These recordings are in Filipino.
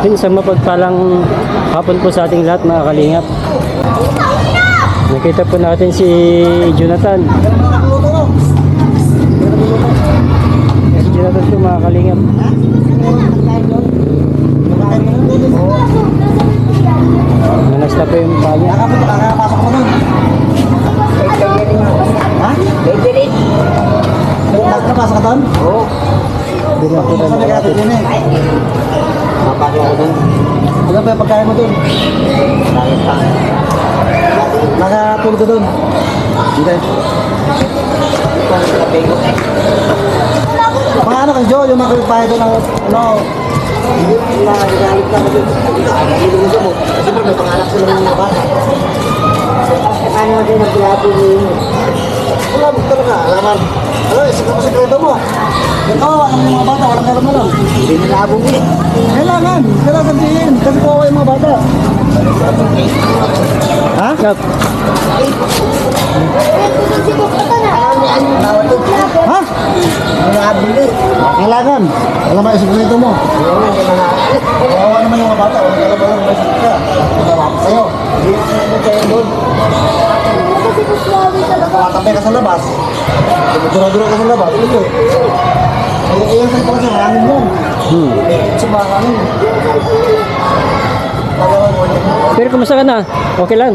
Isang mapagpalang hapon po sa ating lahat mga kalingap. Nakita po natin si Jonathan. Si Jonathan po mga kalingap. Manas na po yung panya. Nakapasok mo nun. Ha? Bebelit. Nakapasok ka doon? Oo. Hindi na po na natin. Napasok ako doon. Ano ba yung pagkain mo doon? Nakatulog ka doon? Hindi. Mga ano kay Joe, yung mga kapitbahay doon ng ano, nagalit na ako doon. Niluluso mo. Kasi pag may pangalak sila ng mga bata. Paano mo din ang pilato niyo? Wala mo talaga, alaman. Ano, isip mo sikreto mo. Ikaw, alam yung mga bata, walang kalaman lang. Hindi nila abong eh. Kailangan sabihin. Kasi kawawa yung mga bata. Ha? Yup. Ha? Kailangan. Alam mo, sikreto mo. Kawawa naman yung mga bata, walang kalaman lang. May sikreto. Wala sa'yo. Hindi mo kayo doon. Nakatapay ka sa labas. Dura-dura ka sa labas. Hindi. Ayan sa'yo pa kasi hangin yan. Sa mga hangin. Pero kumusta ka na? Okay lang.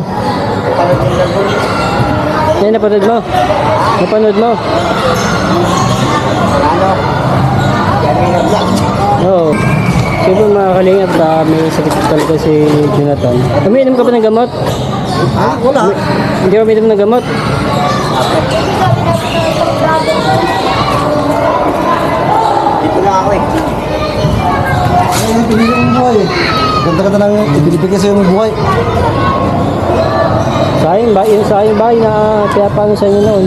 Yan, napanood mo? Napanood mo? Oo. Siyempre mga kalingap, may sakit talaga si Jonathan. Umiinom ka ba ng gamot? Ha? Wala. Hindi ka umiinom ng gamot? Dito na ako eh. Ano yung pinili mong buhay eh? Ganda-ganda lang ibinibigay sa'yo mong buhay. Sayang ba na kaya paano sa inyo noon?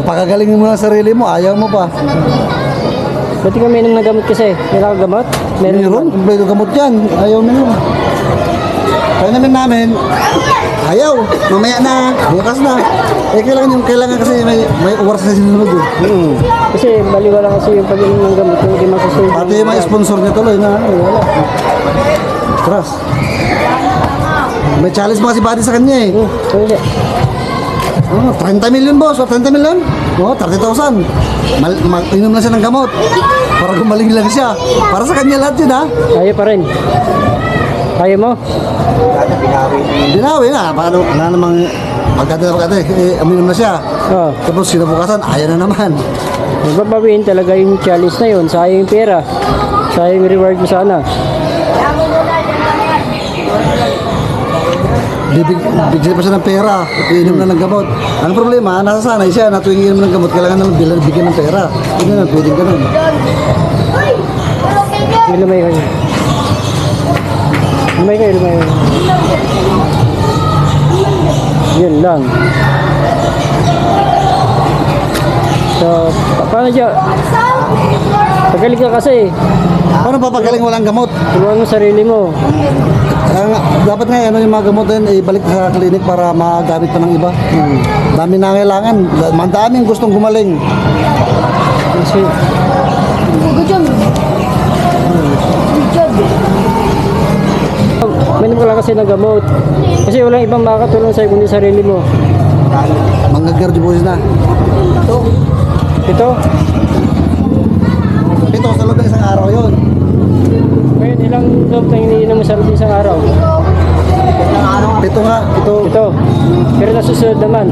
Pagagalingin mo ng sarili mo, ayaw mo pa. Ba't ka umiinom ng gamot kasi? Kailangan ka gamot? Meron, kompleto gamot yan. Ayaw na yun. Kaya namin, ayaw. Mamaya na, bukas na. Kailangan kasi may oras na sinunod eh. Kasi baliwala kasi yung pag-inom ng gamot kung hindi masusunod. Pati yung mga sponsor niya tuloy na, wala. Trust. May challenge pa kasi body sa kanya eh. Hindi. 30 million boss, 30 million? 30,000. Inom na siya ng gamot. Para gumaling lang siya. Para sa kanya lahat yun ha. Ayaw pa rin. Ayaw mo? Binawi na. Paano? Wala namang pagkata uminom na siya. Oo. Tapos sinabukasan, ayaw na naman. Magbabawiin talaga yung challenge na yun. Sayang yung pera. Sayang yung reward mo sana. Bigyan pa siya ng pera. Iinom na ng gamot. Ang problema, nasasanay siya na tuwing iinom ng gamot, kailangan naman bigyan ng pera. Hindi na, pwedeng ganun. Lumay kayo. Lumay kayo. Yun lang. So, paano dyan? Pagaling ka kasi. Paano papagaling walang gamot? Tulungan mo sarili mo. Dapat nga ano yung mga gamot din ibalik sa klinik para magamit pa ng iba. Dami na kailangan. Daming gustong gumaling. Kasi, minum ka lang kasi ng gamot. Kasi walang ibang makakatulong sa'yo kundi sarili mo. Mangagardibusin na. Ito, Ito sa loob ng isang araw yun. ngayon ilang loob na iniinom mo sa loob ng isang araw? Ito nga, ito. Ito. Pero nasusunod naman.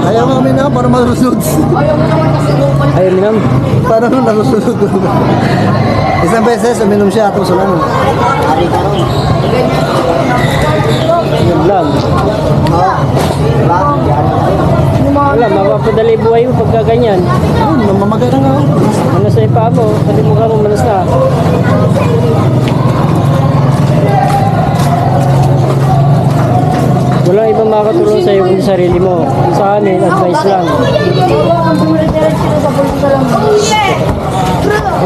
Ayaw nga kami na para malusunod. Ayaw minum. Para nung nalusunod. Isang beses uminom siya tapos wala na. Yun lang. Wala, mapapadali buhay mo pagka ganyan. Mamamaga na nga. Manas na yung paa mo, pati mukha mo manas na. Walang ibang makakatulong sa'yo kundi sarili mo. Sa amin, advice lang.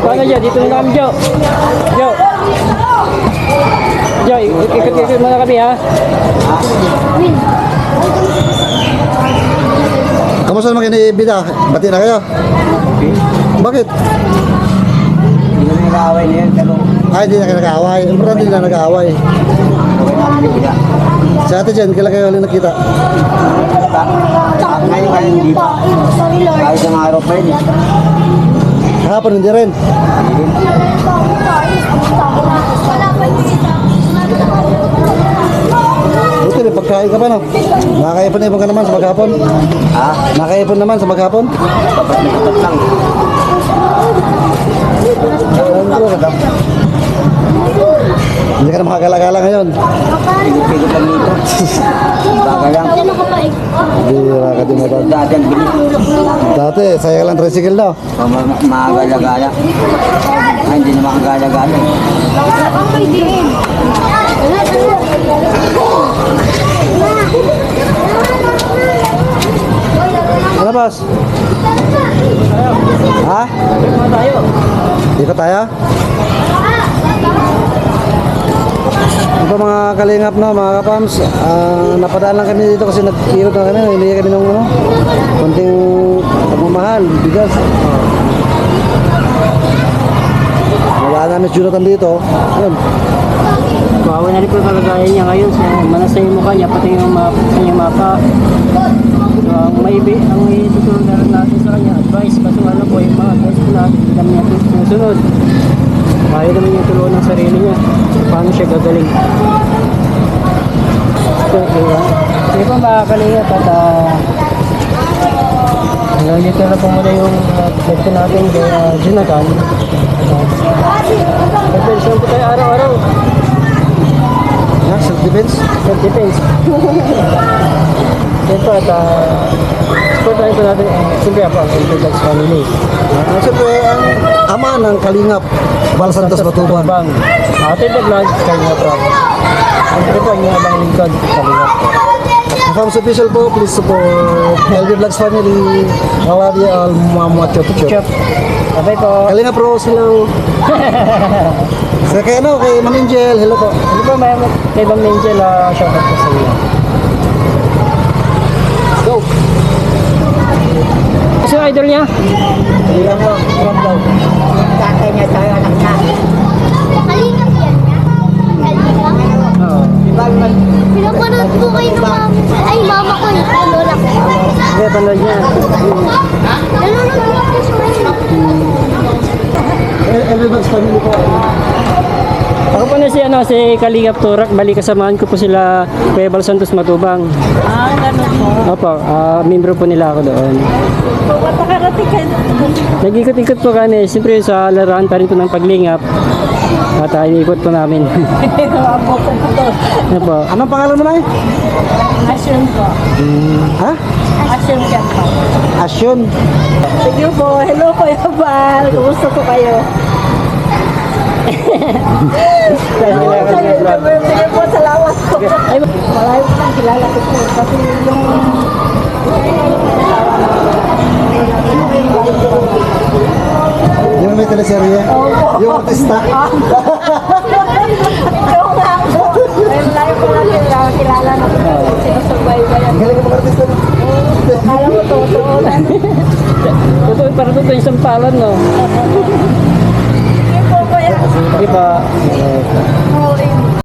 Paano dyan? Dito na kami, Jo. Jo. Jo, ikot-ikot muna kami, ha? Kamusta naman kayo ni Bida? Bati na kayo? Bakit? Hindi na nag-aaway na yan, pero Ay, hindi na kayo nag-aaway. Importante hindi na nag-aaway. Okay na, bibigla. Sa ate dyan, kailan kayo ulit nakita? Ngayon hindi pa. Kahit ang araw pa yun. Kahapon, hindi rin. Buti, may pagkain ka pa, no? Nakakaipon-ipon ka naman sa maghapon. Ha? Nakakaipon naman sa maghapon. Dapat nagtatat lang. Hindi ka na makagala-gala ngayon. Pigit-pigit lang dito. Baga lang. Bira ka din mo ba? Dati ang bilis. Dati, saya ka lang tricycle daw. Makagala-gala. Ay, hindi na makagala-gala. Ano, boss? Ha? Dito tayo? Ito mga kalingap, no, mga kapams, napadaan lang kami dito kasi nagkirot na kami, hindi kami ng ano, konting pagmamahal, bigas. Wala namin si Jonathan dito, yun. Bawa na rin po kalagayan niya ngayon. So, manasa yung mukha niya, pati yung kanyang mapa. So, ang may tutulong na rin natin sa kanya, advice. Kaso ano po, yung mga advice po natin, hindi naman natin sinusunod. Kaya naman yung tulungan ng sarili niya. Paano siya gagaling. So, diba? Sige po mga kalingap at hanggang dito na po muna yung vlog natin kay Jonathan. Nag-pension po tayo araw-araw. Yeah, self-defense. Self-defense. Yan po at supportahin po natin siyempre ako ang Orthodox family. Siyempre, ang ama ng kalingap, Bal Santos Batuban. Bang. Ate the vlog, Kalingap Rock. Siyempre po, yung abang lingkod, Kalingap po. Fams official po, please support LB Vlogs family. I love you all, Mama Chop Chop. Chop. Bye po. Kalingap Rose, hello. Sa kay ano, kay Ma'am Angel, hello po. Hindi po, may kay Bang Angel, shoutout po sa inyo. Go. Kasi yung idol niya? Kalingap po, from daw. Tatay niya tayo, anak niya. Kalingap yan niya. Kalingap. Oo. Pinapanood ko kayo ng mama ko. Lola ko. Sige, panood niya. Nanonood ko ako sa kanila. LB Vlogs family po. Ako po na si Kalingap Turak, bali kasamahan ko po sila Kuya Bal Santos Matubang. Ganun po. Opo, membro po nila ako doon. Ba't nakarating kayo? Nag-ikot-ikot po kami, siyempre sa larahan pa rin po ng paglingap. At iniikot po namin. Abo ko po to. Ano po? Anong pangalan mo na eh? Asyon po. Ha? Asyon ka po. Asyon. Sige po. Hello Kuya Bal. Kumusta po kayo? Sige po. Salamat po. Ay, Malayo po lang kilala ko po. Kasi yung... Yung may teleserye? Yung artista? Yung nga po. Ay, malayo po lang kilala na po. Sinusubaybayan. Galing mo artista. Alam mo, totoo na. totoo, para totoo yung sampalan, no? Sige po Kuya. Sige pa. Oo.